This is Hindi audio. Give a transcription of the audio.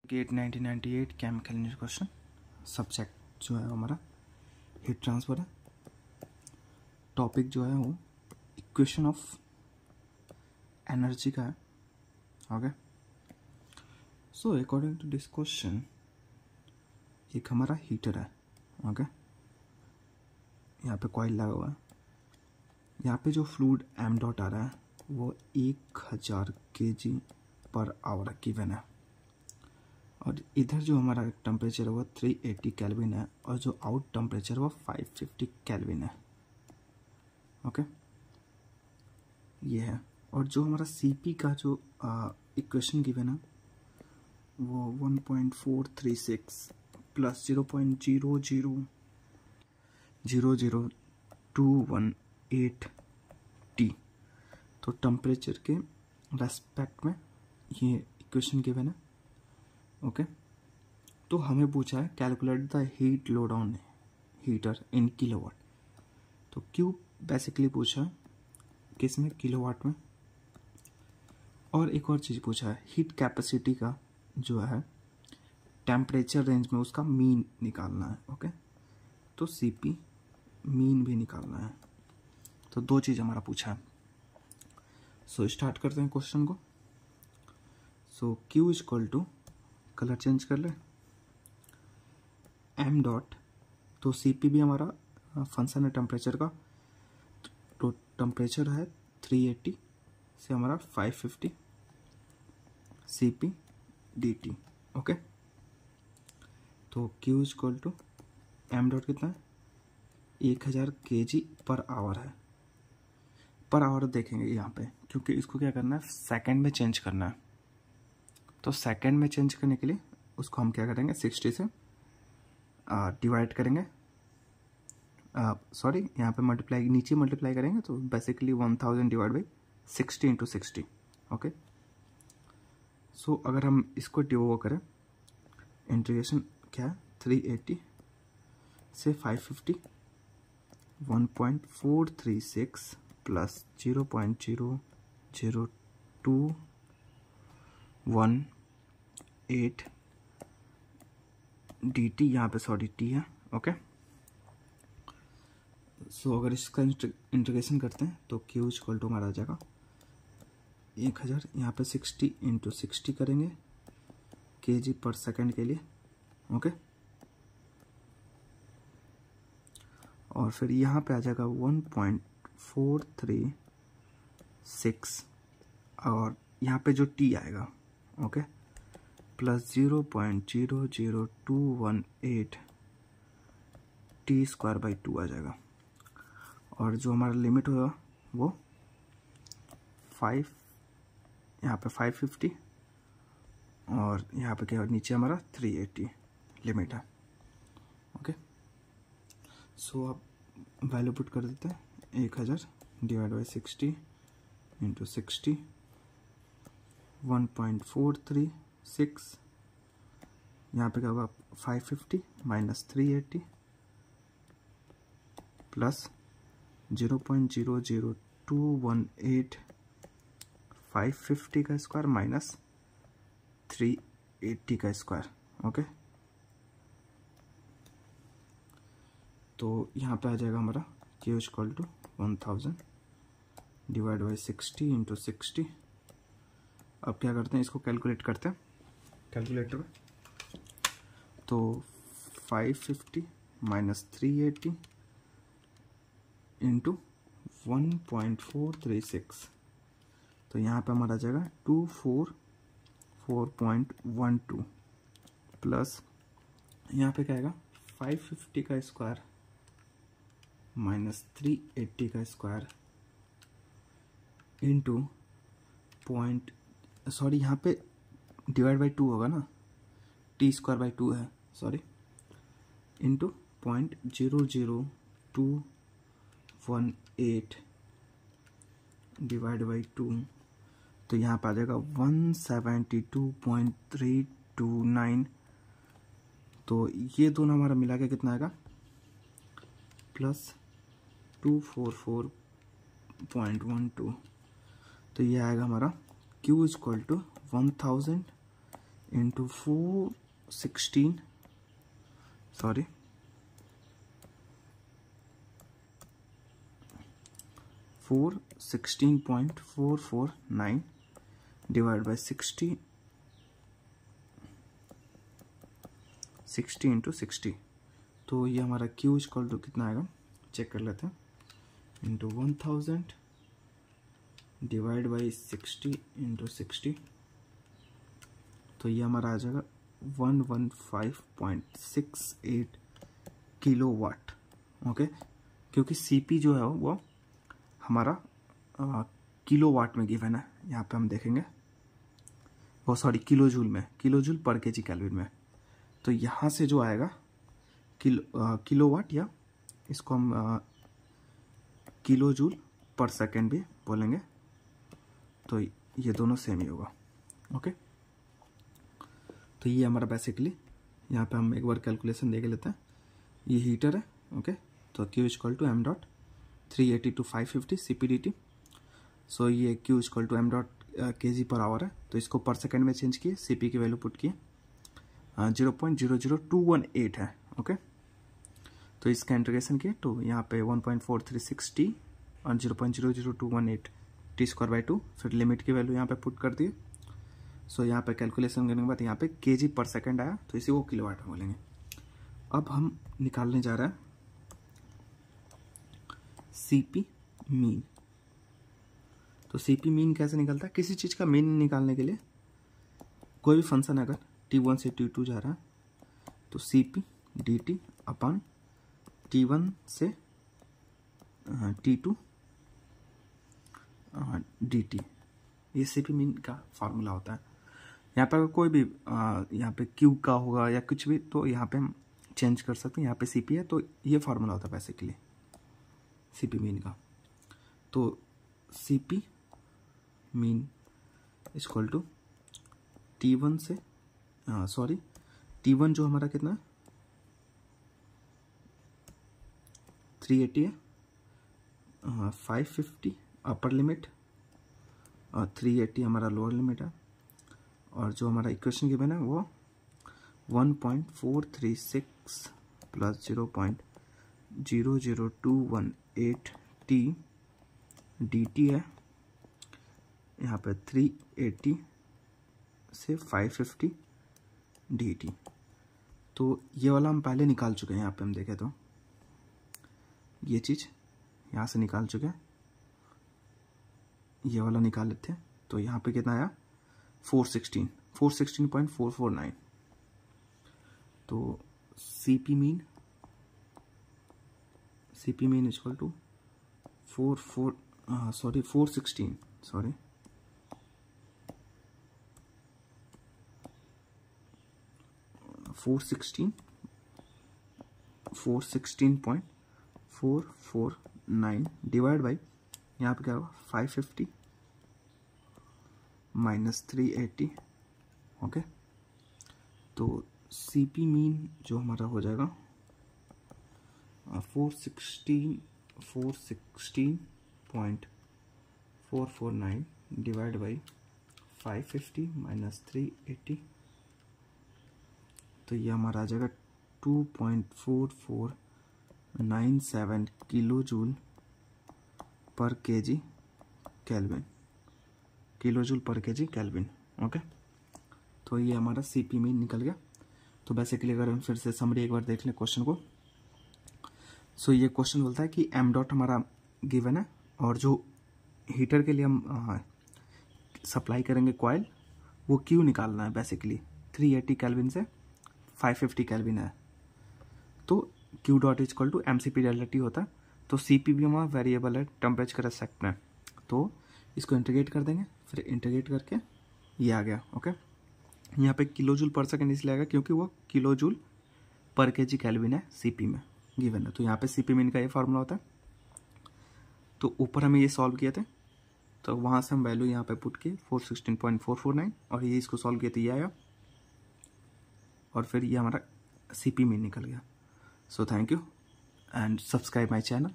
Gate 1998 chemical engineering question. Subject जो है हमारा हीट ट्रांसफर है। टॉपिक जो है वो इक्वेशन ऑफ एनर्जी का है। Okay, so according to this question एक हमारा हीटर है। ओके, यहाँ पे कॉइल लगा हुआ है। यहाँ पे जो फ्लूइड एम डॉट आ रहा है वो 1000 kg पर आवर गिवन है, और इधर जो हमारा टेम्परेचर है वो 380 केल्विन है, और जो आउट टेम्परेचर वो 550 केल्विन है। ओके, ये है। और जो हमारा सीपी का जो इक्वेशन गिवन है वो 1.436 प्लस 0.0000218 टी। तो टेम्परेचर के रेस्पेक्ट में ये इक्वेशन गिवन है। ओके, तो हमें पूछा है calculate the heat load on heater in kilowatt. तो क्यों बेसिकली पूछा है, किस में, किलोवाट में। और एक और चीज़ पूछा है, हीट कैपेसिटी का जो है टेम्परेचर रेंज में उसका मीन निकालना है। ओके, तो सीपी मीन भी निकालना है। तो दो चीज़ हमारा पूछा है। सो स्टार्ट करते हैं क्वेश्चन को। So Q is equal to, colour change कर ले, एम डॉट। तो सीपी भी हमारा फंक्शन है टेम्परेचर का। तो टेम्परेचर है 380 से हमारा 550 सीपी dt। ओके, तो Q is equal to M dot कितना है, 1000 kg पर आवर है। पर आवर देखेंगे यहाँ पे, क्योंकि इसको क्या करना है, सेकंड में चेंज करना है। तो सेकंड में चेंज करने के लिए उसको हम क्या करेंगे, 60 से डिवाइड करेंगे। सॉरी, यहाँ पे मल्टीप्लाई, नीचे मल्टीप्लाई करेंगे। तो basically 1000 divide by 60 into 60। Okay, so अगर हम इसको डिवो करें, इंटीग्रेशन क्या है, 380 से 550, 1.436 प्लस 0.00218 dt। यहाँ पे सॉरी टी है। ओके, सो अगर इसका इंटीग्रेशन करते हैं तो Q इक्वल टू हमारा आ जाएगा 1000, यहाँ पे 60 इंटू 60 करेंगे kg पर सेकेंड के लिए। ओके, और फिर यहाँ पे आ जाएगा 1.436, और यहाँ पे जो t आएगा, okay, plus 0.00218 T square by 2 आ जाएगा। और जो हमारा लिमिट होगा वो 5, यहाँ पे 550, और यहाँ पे क्या, नीचे हमारा 380 लिमिट है। ओके, सो अब वैल्यू पुट कर देते हैं, 1000 डिवाइड बाई 60 इंटू 60, 1.436, यहाँ पे क्या होगा, 550 माइनस 380 प्लस 0.00218 550 का स्क्वायर माइनस 380 का स्क्वायर। ओके, तो यहाँ पे आ जाएगा हमारा Q equal to 1000 divide by 60 into 60। अब क्या करते हैं, इसको कैलकुलेट करते हैं कैलकुलेटर में। तो 550 माइनस 380 इंटू 1.436, तो यहाँ पे हमारा आ जाएगा 244.12 प्लस यहाँ पे क्या आएगा, 550 का स्क्वायर माइनस 380 का स्क्वायर इंटू पॉइंट, सॉरी यहाँ पे डिवाइड बाई 2 होगा ना, टी स्क्वायर बाई 2 है, सॉरी, इंटू 0.00218 डिवाइड बाई 2। तो यहाँ पे आ जाएगा 172.329। तो ये दोनों हमारा मिला के कितना आएगा, प्लस 244.12। तो ये आएगा हमारा Q equal to 1000 into 416 sorry 416.449 divide by 60 into 60। तो ये हमारा Q इक्वल टू कितना आएगा चेक कर लेते हैं। इंटू 1000 डिवाइड बाई 60 इंटू 60, तो ये हमारा आ जाएगा 115.68 किलोवाट। ओके, क्योंकि CP जो है वो हमारा किलोवाट में गिवन है, यहाँ पे हम देखेंगे वो सॉरी किलोजूल में, किलोजूल पर केजी केल्विन में। तो यहाँ से जो आएगा किलोवाट या इसको हम किलोजूल पर सेकेंड भी बोलेंगे, तो ये दोनों सेम ही होगा। ओके, तो ये हमारा बेसिकली यहाँ पे हम एक बार कैलकुलेशन देख लेते हैं। ये हीटर है। ओके, तो Q equal to m dot 380 to 550 CPDT। So ये Q equal to m dot kg पर आवर है, तो इसको पर सेकेंड में चेंज किए, CP की वैल्यू पुट किए 0.00218 है। ओके, तो इसका इंटीग्रेशन किए तो यहाँ पे 1.436 t और 0.00218 t स्क्वायर बाई 2, फिर लिमिट की वैल्यू यहाँ पे पुट कर दिए। सो यहाँ पे कैलकुलेशन करने के बाद यहाँ पे kg पर सेकेंड आया, तो इसी को किलोवाट में बोलेंगे। अब हम निकालने जा रहे हैं CP मीन। तो CP मीन कैसे निकलता है? किसी चीज़ का मीन निकालने के लिए कोई भी फंक्शन अगर T1 से T2 जा रहा है तो CP dt अपन T1 से T2 dt, ये CP मीन का फार्मूला होता है। यहाँ पर कोई भी यहाँ पे Q का होगा या कुछ भी, तो यहाँ पे हम चेंज कर सकते हैं। यहाँ पे CP है तो ये फार्मूला होता है बेसिकली CP मीन का। तो CP mean equal to T1 से सॉरी T1 जो हमारा कितना है 380 है, 550 अपर लिमिट और 380 हमारा लोअर लिमिट है, और जो हमारा इक्वेशन गिवन है वो 1.436 प्लस 0.00218 t dt है। यहाँ पे 380 से 550 dt। तो ये वाला हम पहले निकाल चुके हैं। यहाँ पे हम देखें तो ये चीज़ यहाँ से निकाल चुके हैं, ये वाला निकाल लेते हैं। तो यहाँ पे कितना आया 416.449। तो CP mean equal to 416 416.449 divide by यहाँ पे क्या होगा 550 माइनस 380। ओके, तो CP मीन जो हमारा हो जाएगा 416.449 डिवाइड बाई 550 माइनस 380, तो ये हमारा आ जाएगा 2.4497 किलो जूल पर केजी केल्विन, किलोजूल पर केजी केल्विन। ओके, तो ये हमारा CP मीन निकल गया। तो बेसिकली अगर हम फिर से समरी एक बार देख लें क्वेश्चन को, सो ये क्वेश्चन बोलता है कि m डॉट हमारा गिवन है, और जो हीटर के लिए हम सप्लाई करेंगे कॉइल, वो Q निकालना है बेसिकली 380 केल्विन से 550 केल्विन है। तो Q dot equal to MCP delta T होता है। तो CP भी हमारा वेरिएबल है टेम्परेचर रेस्पेक्ट में, तो इसको इंटीग्रेट कर देंगे, फिर इंटीग्रेट करके ये आ गया। ओके, यहाँ पे किलोजूल पर सेकेंड इसलिए आएगा क्योंकि वो किलोजूल पर केजी केल्विन है CP में गिवन है। तो यहाँ पे CP मीन का ये फार्मूला होता है। तो ऊपर हमें ये सॉल्व किए थे, तो वहाँ से हम वैल्यू यहाँ पे पुट किए 416.449, और ये इसको सॉल्व किया तो ये आया, और फिर ये हमारा CP मीन निकल गया। So thank you and subscribe my channel.